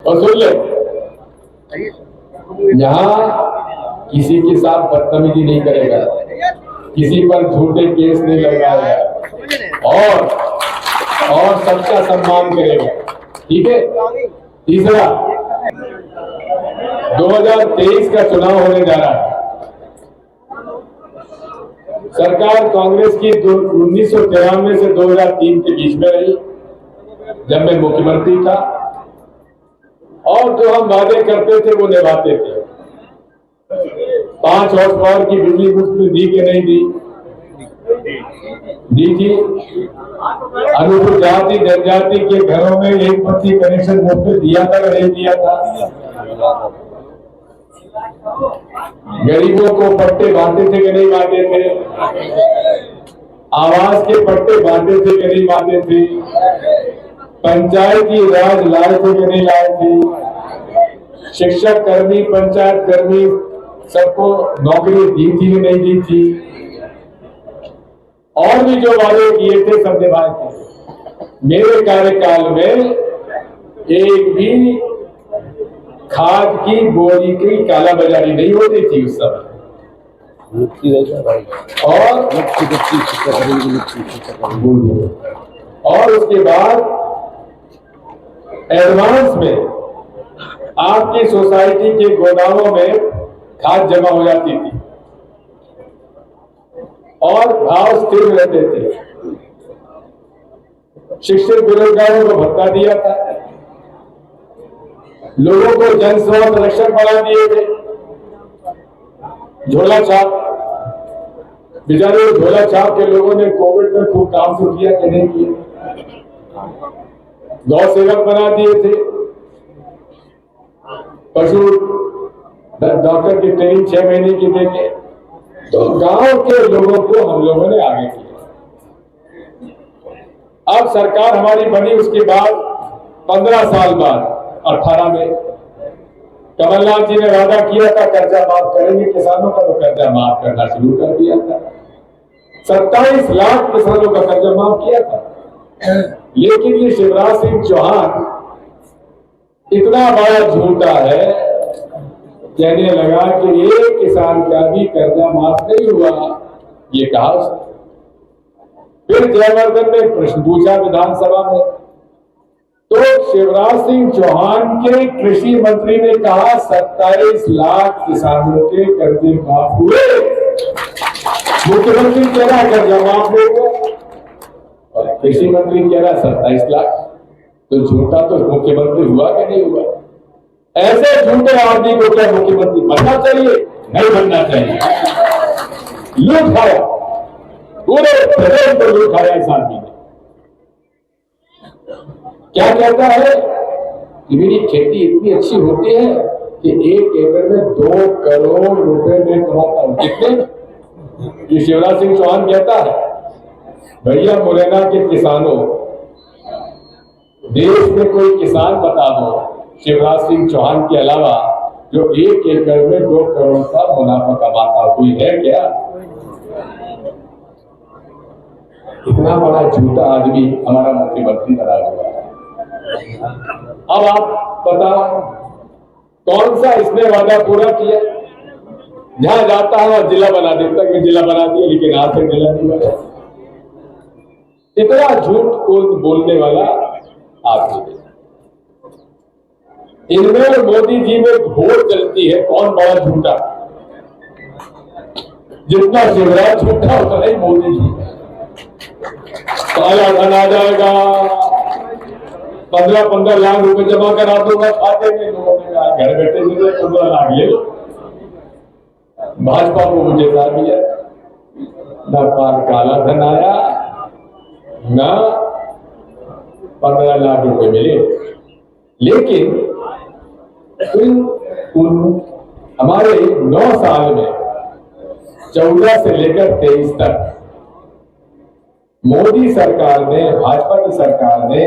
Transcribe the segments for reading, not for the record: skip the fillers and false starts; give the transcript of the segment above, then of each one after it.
और सुन ले, यहाँ किसी के साथ बदतमीजी नहीं करेगा, किसी पर झूठे केस नहीं लगाएगा और सबका सम्मान करेगा। ठीक है। तीसरा, 2023 का चुनाव होने जा रहा है। सरकार कांग्रेस की 1993 से 2003 के बीच में रही, जब मैं मुख्यमंत्री था, और जो हम वादे करते थे वो निभाते थे। 5 हॉर्स पावर की बिजली मुफ्त में दी कि नहीं दी थी। अनुसूचित जाति जनजाति के घरों में 1 बत्ती कनेक्शन मुफ्त में दिया था कि नहीं दिया था। गरीबों को पट्टे बांटे थे कि नहीं बांटे थे। आवास के पट्टे बांटे थे कि नहीं बांटे थे। पंचायती राज लाए थे कि नहीं लाए थे। शिक्षक कर्मी, पंचायत कर्मी सबको नौकरी दी थी कि नहीं दी थी। और भी जो वादे किए थे सब निभाए थे। मेरे कार्यकाल में एक भी खाद की बोरी की कालाबाजारी नहीं होती थी उस समय। और उसके बाद एडवांस में आपकी सोसाइटी के गोदामों में खाद जमा हो जाती थी और भाव स्थिर रहते थे। शिक्षित बेरोजगारों को भत्ता दिया था। लोगों को जन स्वास्थ्य रक्षक बना दिए थे। झोला छाप, बेचारे झोला छाप के लोगों ने कोविड में खूब काम शुरू किया कि नहीं किया। गौ सेवक बना दिए थे। पशु डॉक्टर की ट्रेनिंग 6 महीने की देके, तो गांव के लोगों को हम लोगों ने आगे किया। अब सरकार हमारी बनी, उसके बाद 15 साल बाद 18 में कमलनाथ जी ने वादा किया था कर्जा माफ करेंगे किसानों का, तो कर्जा माफ करना शुरू कर दिया था। 27 लाख किसानों का कर्जा माफ किया था। लेकिन ये शिवराज सिंह चौहान इतना बड़ा झूठा है, कहने लगा कि एक किसान का भी कर्जा माफ नहीं हुआ, ये कहा उसने। फिर जयवर्धन ने प्रश्न पूछा विधानसभा में, तो शिवराज सिंह चौहान के कृषि मंत्री ने कहा 27 लाख किसानों के कर्जे माफ हुए। मुख्यमंत्री कह रहा कर्जा माफ नहीं हुआ और कृषि मंत्री कह रहा 27 लाख। तो झूठा तो मुख्यमंत्री हुआ कि नहीं हुआ। ऐसे झूठे आदमी को क्या मुख्यमंत्री बनना चाहिए? नहीं बनना चाहिए। लूट खाया, पूरे प्रदेश को लूट खाया इस आदमी ने। क्या कहता है कि मेरी खेती इतनी अच्छी होती है कि 1 एकड़ में 2 करोड़ रुपए में कमाता हूं। कितने? ये शिवराज सिंह चौहान कहता है। भैया मुरैना के किसानों, देश में कोई किसान बता दो शिवराज सिंह चौहान के अलावा जो 1 एकड़ में 2 करोड़ का मुनाफा कमाता कोई है क्या? इतना बड़ा झूठा आदमी हमारा मुख्यमंत्री बना हुआ है। अब आप बताओ कौन सा इसने वादा पूरा किया? जहां जाता है वहां जिला बना देता है कि जिला बना दिया, लेकिन आज तक जिला नहीं बना। इतना झूठ को बोलने वाला आदमी। इनमें और मोदी जी में घोर चलती है, कौन बड़ा झूठा। जितना शिवराज झूठा उतना ही मोदी जी। काला धन आ जाएगा, 15-15 लाख रुपए जमा करा दूंगा खाते में। लोगों ने कहा घर बैठे मुझे 15 लाख ले लो। भाजपा को मुझे ना दिया, न काला धन आया, न 15 लाख रुपए मिले। लेकिन हमारे 9 साल में 14 से लेकर 23 तक मोदी सरकार ने, भाजपा की सरकार ने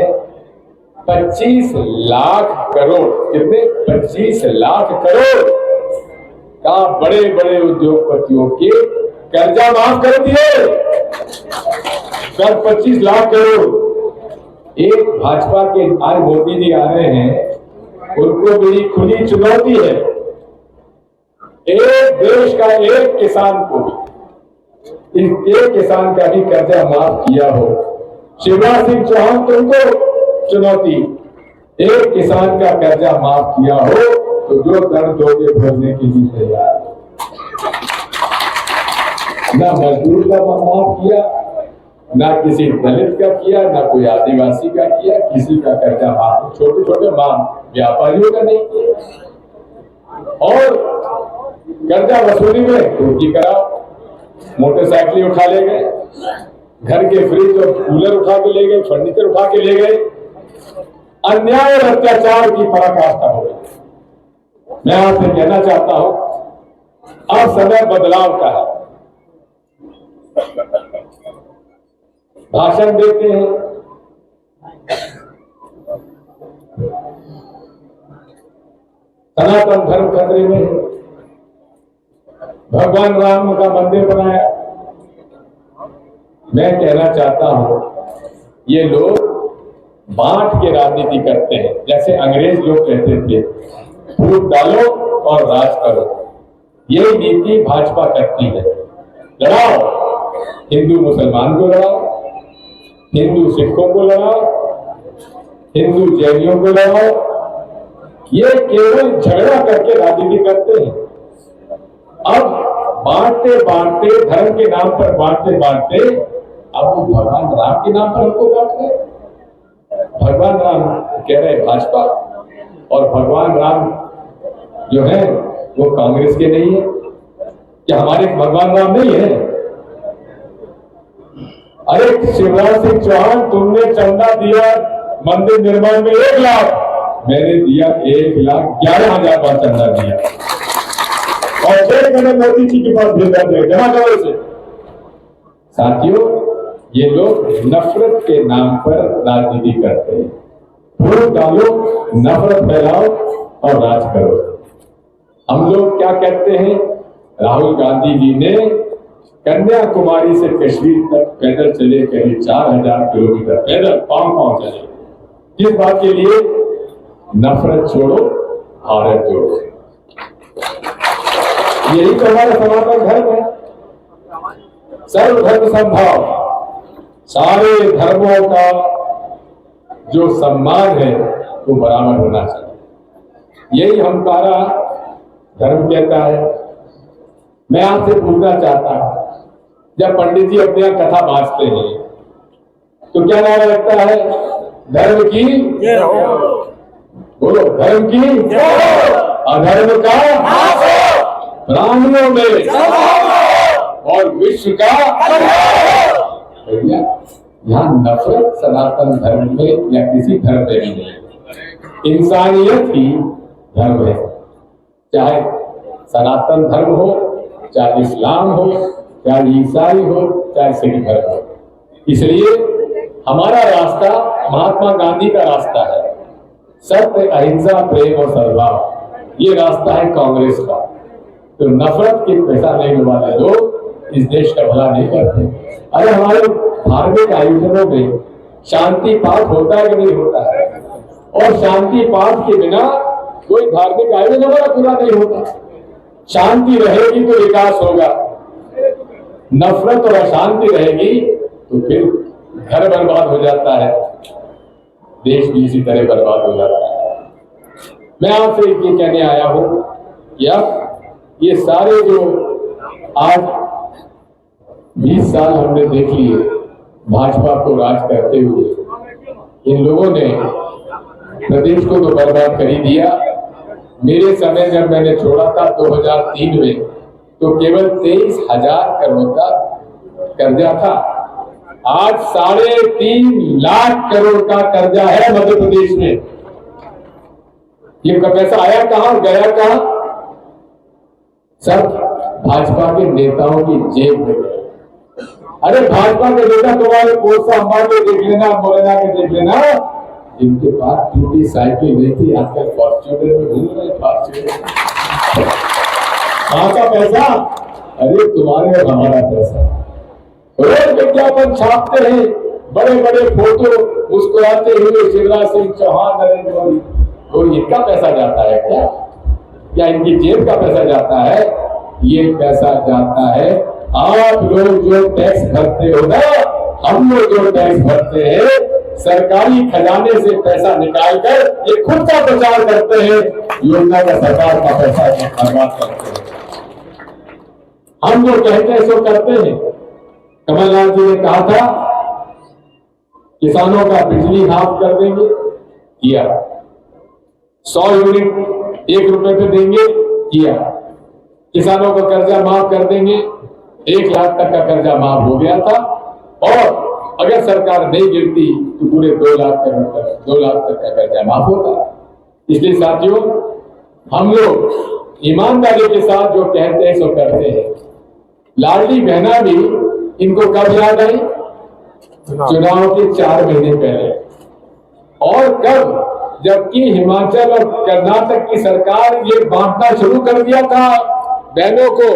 25 लाख करोड़, कितने? 25 लाख करोड़ का बड़े बड़े उद्योगपतियों के कर्जा माफ कर दिए। सर 25 लाख करोड़। एक भाजपा के आज मोदी जी आ रहे हैं, उनको मेरी खुली चुनौती है, एक देश का एक किसान को भी, इस एक किसान का भी कर्जा माफ किया हो। शिवराज सिंह चौहान तुमको चुनौती, एक किसान का कर्जा माफ किया हो तो जो दर्द दोगे भरने के लिए तैयार। ना मजदूर का माफ किया, ना किसी दलित का किया, ना कोई आदिवासी का किया, किसी का कर्जा माफ, छोटे छोटे व्यापारियों का नहीं किया। और कर्जा वसूली में टूटी कराओ, मोटरसाइकिल उठा ले गए, घर के फ्रिज और कूलर उठा के ले गए, फर्नीचर उठा के ले गए, अन्याय और अत्याचार की पराकाष्ठा हो गई। मैं आपसे कहना चाहता हूं, अब समय बदलाव का है। भाषण देते हैं, सनातन धर्म खतरे में है, भगवान राम का मंदिर बनाया। मैं कहना चाहता हूं, ये लोग बांट के राजनीति करते हैं। जैसे अंग्रेज लोग कहते थे, फूट डालो और राज करो, यही नीति भाजपा करती है। लड़ाओ, हिंदू मुसलमान को लड़ाओ, हिंदू सिखों को लड़ाओ, हिंदू जैनियों को लड़ाओ, ये केवल झगड़ा करके राजनीति करते हैं। अब बांटते बांटते, धर्म के नाम पर बांटते बांटते, अब वो भगवान राम के नाम पर हमको बांट रहे। भगवान राम कह रहे भाजपा, और भगवान राम जो है वो कांग्रेस के नहीं है। क्या हमारे भगवान राम नहीं है? अरे शिवराज सिंह चौहान, तुमने चंदा दिया मंदिर निर्माण में 1 लाख, मैंने दिया 1,11,000 का चंदा दिया, और 1 महीने मोदी जी के पास भेजा दिया, जमा करो इसे। साथियों, ये लोग नफरत के नाम पर राजनीति करते हैं। वोट डालो, नफरत फैलाओ और राज करो। हम लोग क्या कहते हैं, राहुल गांधी जी ने कन्याकुमारी से कश्मीर तक पैदल चले, करीब 4,000 किलोमीटर पैदल पांव चले। किस बात के लिए? नफरत छोड़ो, भारत जोड़ो। यही तो हमारा सनातन धर्म है, सर्वधर्म समभाव। सारे धर्मों का जो सम्मान है वो बराबर होना चाहिए, यही हमारा धर्म कहता है। मैं आपसे पूछना चाहता हूं, जब पंडित जी अपने यहाँ कथा बांटते हैं तो क्या नारा लगता है? धर्म की जय हो। बोलो, धर्म की जय हो। अधर्म का प्राणियों में और विश्व का। यहाँ नफरत सनातन धर्म में या किसी धर्म में भी नहीं, इंसानियत ही धर्म है। चाहे सनातन धर्म हो, चाहे इस्लाम हो, चाहे ईसाई हो, चाहे सिख धर्म हो। इसलिए हमारा रास्ता महात्मा गांधी का रास्ता है, सत्य, अहिंसा, प्रेम और सद्भाव। ये रास्ता है कांग्रेस का। तो नफरत के पैसा लेने वाले लोग इस देश का भला नहीं करते। अरे हमारे धार्मिक आयोजनों में शांति पाठ होता है कि नहीं होता है? और शांति पाठ के बिना कोई धार्मिक आयोजन हमारा पूरा नहीं होता। शांति रहेगी तो विकास होगा, नफरत और अशांति रहेगी तो फिर घर बर्बाद हो जाता है, देश भी इसी तरह बर्बाद हो जाता है। मैं आपसे ये कहने आया हूं कि ये सारे जो आज 20 साल हमने देख लिए भाजपा को राज करते हुए, इन लोगों ने प्रदेश को तो बर्बाद कर ही दिया। मेरे समय जब मैंने छोड़ा था 2003 में, तो केवल 23,000 करोड़ का कर्जा था। आज 3.5 लाख करोड़ का कर्जा है मध्य प्रदेश में। ये पैसा आया कहां, गया कहां? सब भाजपा के नेताओं की जेब में गया। अरे भाजपा के नेता तुम्हारे पोस्ट अंबानी देख लेना, मोरेना के देख लेना, जिनके पास टूटी साइकिल नहीं थी आजकल फॉर्च्यूनर में घूम रहे। फॉर्च्यूनर कहां का पैसा? अरे तुम्हारे और हमारा पैसा। रोज विज्ञापन छापते हैं, बड़े बड़े फोटो मुस्कुराते हुए शिवराज सिंह चौहान, नरेंद्र मोदी। कोई इनका पैसा जाता है क्या? या इनकी जेब का पैसा जाता है? ये पैसा जाता है आप लोग जो टैक्स भरते हो ना, हम लोग जो टैक्स भरते हैं, सरकारी खजाने से पैसा निकालकर ये खुद का प्रचार करते हैं, योजना का सरकार का पैसा बर्बाद करते हैं। हम जो कहते हैं सो करते हैं। कमलनाथ जी ने कहा था किसानों का बिजली हाफ कर देंगे, किया। 100 यूनिट 1 रुपए पे देंगे, किया। किसानों को कर्जा माफ कर देंगे, 1 लाख तक का कर्जा माफ हो गया था। और अगर सरकार नहीं गिरती तो पूरे 2 लाख तक का कर्जा माफ होता। इसलिए साथियों, हम लोग ईमानदारी के साथ जो कहते हैं सो करते हैं। लाडली बहना भी इनको कब याद आई? चुनाव के 4 महीने पहले। और कब? जबकि हिमाचल और कर्नाटक की सरकार ये बांटना शुरू कर दिया था बहनों को,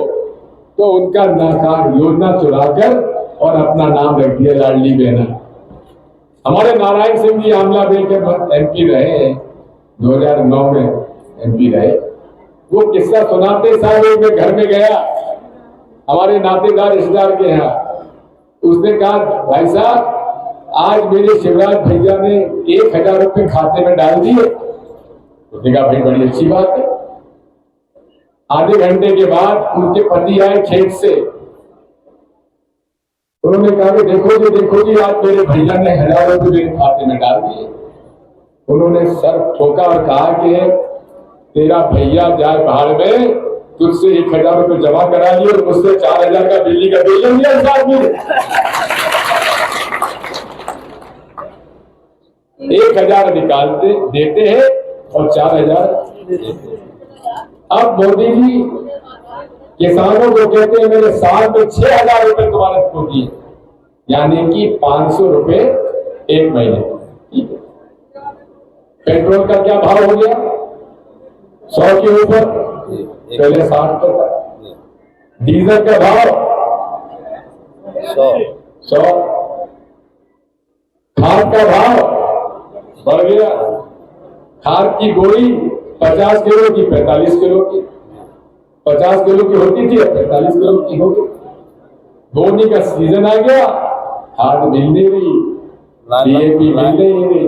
तो उनका नाकार योजना चुराकर और अपना नाम रख दिया लाडली बहना। हमारे नारायण सिंह जी आमला बेल के MP रहे हैं, 2009 में MP रहे। वो किस्सा सुनाते साहब में घर में गया हमारे नातेदार रिश्तेदार के यहाँ। उसने कहा भाई साहब आज मेरे शिवराज भैया ने 1000 रुपए खाते में डाल दिए। उसने कहा भाई बड़ी अच्छी बात है। आधे घंटे के बाद उनके पति आए खेत से। उन्होंने कहा कि देखो जी आज मेरे भैया ने 1000 रुपए मेरे खाते में डाल दिए। उन्होंने सर ठोका और कहा कि तेरा भैया जाए बाहर में, तुझसे 1000 रुपए जमा करा लिए और मुझसे 4000 का बिजली का बिल ले लिया इस आदमी। 1000 निकालते देते हैं और 4000 देते हैं। अब मोदी जी किसानों को कहते हैं मेरे साल में 6000 रुपए तुम्हारे को दिए, यानी कि 500 रुपए 1 महीने। पेट्रोल का क्या भाव हो गया? 100 के ऊपर, पहले 60 पर था। डीजल का भाव 100। खाद का भाव बढ़ गया। खाद की गोली 50 किलो की 45 किलो की, 50 किलो की होती थी, अब 45 किलो की हो गई। बोनी का सीजन आ गया, खाद मिल नहीं रही, DAP मिल नहीं रही,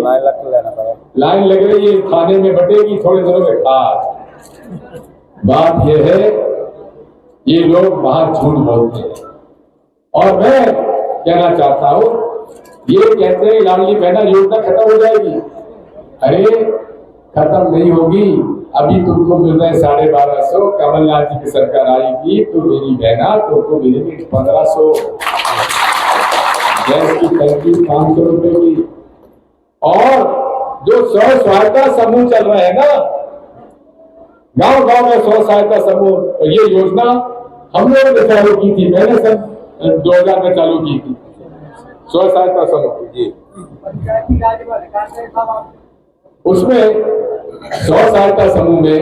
लाइन लग रही है, खाने में बटेगी थोड़े दिनों में खाद। बात यह है ये लोग बाहर झूठ बोलते हैं। और मैं कहना चाहता हूं, ये कहते हैं लाडली बहना योजना खत्म हो जाएगी। अरे खत्म नहीं होगी। अभी तुमको मिल रहे 1250। कमलनाथ जी की सरकार आएगी तो मेरी बहना तुमको मिलेगी 1500। गैस की टंकी 500 रुपए की। और जो स्व सहायता समूह चल रहे हैं ना, गांव गांव में स्व सहायता समूह, ये योजना हम लोगों ने चालू की थी। मैंने सन 2000 में चालू की थी स्व सहायता समूह जी। उसमें स्व सहायता समूह में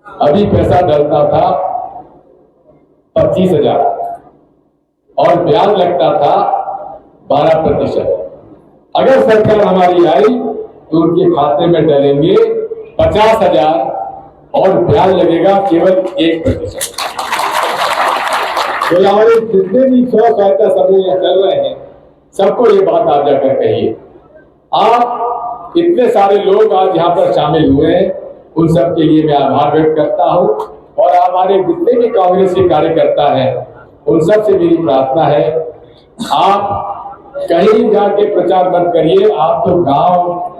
अभी पैसा डलता था 25,000 और ब्याज लगता था 12%। अगर सरकार हमारी आई तो उनके खाते में डलेंगे 50,000 और ब्याज लगेगा केवल 1%। तो हमारे जितने भी स्व सहायता समूह चल रहे हैं सबको ये बात आप जाकर कहिए। आप इतने सारे लोग आज यहाँ पर शामिल हुए हैं, उन सब के लिए मैं आभार व्यक्त करता हूँ। और हमारे जितने भी कांग्रेस के कार्यकर्ता हैं उन सब से मेरी प्रार्थना है, आप कहीं जाके प्रचार मत करिए। आप तो गांव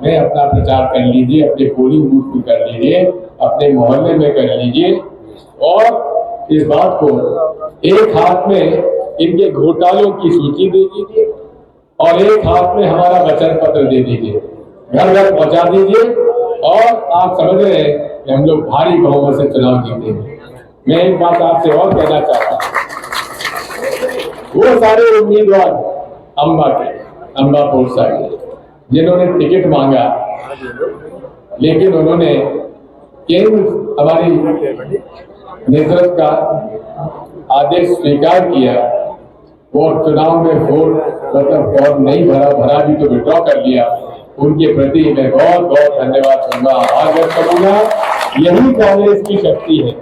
में अपना प्रचार कर लीजिए, अपने पोलिंग बूथ में कर लीजिए, अपने मोहल्ले में कर लीजिए। और इस बात को एक हाथ में इनके घोटालों की सूची दे दीजिए और एक हाथ में हमारा वचन पत्र दे दीजिए, घर घर पहुंचा दीजिए। और आप समझ रहे हैं कि हम लोग भारी बहुमत से चुनाव जीतेंगे। मैं एक बात आपसे और कहना चाहता हूँ, वो सारे उम्मीदवार अम्बा पोरसा के जिन्होंने टिकट मांगा, लेकिन उन्होंने केंद्र हमारी नेतृत्व का आदेश स्वीकार किया। वो चुनाव में वोट मतलब फॉर्म नहीं भरा भी तो विड्रॉ कर लिया। उनके प्रति मैं बहुत बहुत धन्यवाद दूंगा, आभार व्यक्त करूंगा। यही कांग्रेस की शक्ति है।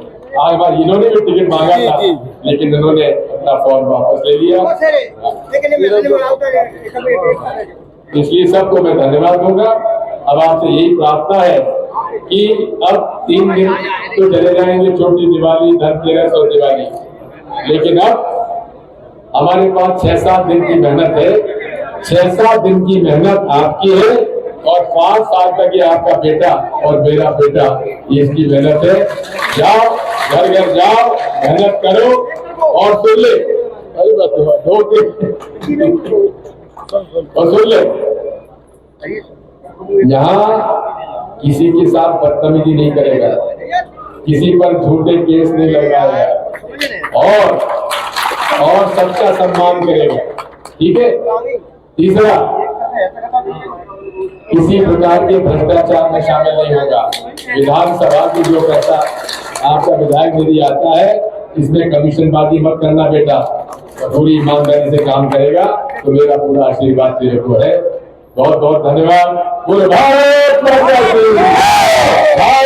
आज बार इन्होंने भी टिकट मांगा था, लेकिन इन्होंने अपना फॉर्म वापस ले लिया। इसलिए सबको मैं धन्यवाद दूंगा। अब आपसे यही प्रार्थना है कि अब 3 दिन तो चले जाएंगे, छोटी दिवाली, धनतेरस और दिवाली, लेकिन अब हमारे पास 6-7 दिन की मेहनत है। 6-7 दिन की मेहनत आपकी है और 5 साल तक ये आपका बेटा और मेरा बेटा, ये इसकी मेहनत है। जाओ, घर घर जाओ, मेहनत करो और सुन ले, अरे बस 2 दिन और सुन ले, यहाँ किसी के साथ बदतमीजी नहीं करेगा, किसी पर झूठे केस नहीं लगाएगा और सबका सम्मान करेगा। ठीक है। तीसरा, किसी प्रकार के भ्रष्टाचार में शामिल नहीं होगा। विधानसभा की जो पैसा आपका विधायक निधि आता है, इसमें कमीशनबाजी मत करना बेटा, पूरी ईमानदारी से काम करेगा तो मेरा पूरा आशीर्वाद तेरे को है। बहुत बहुत धन्यवाद। पूरे भारत माता की जय।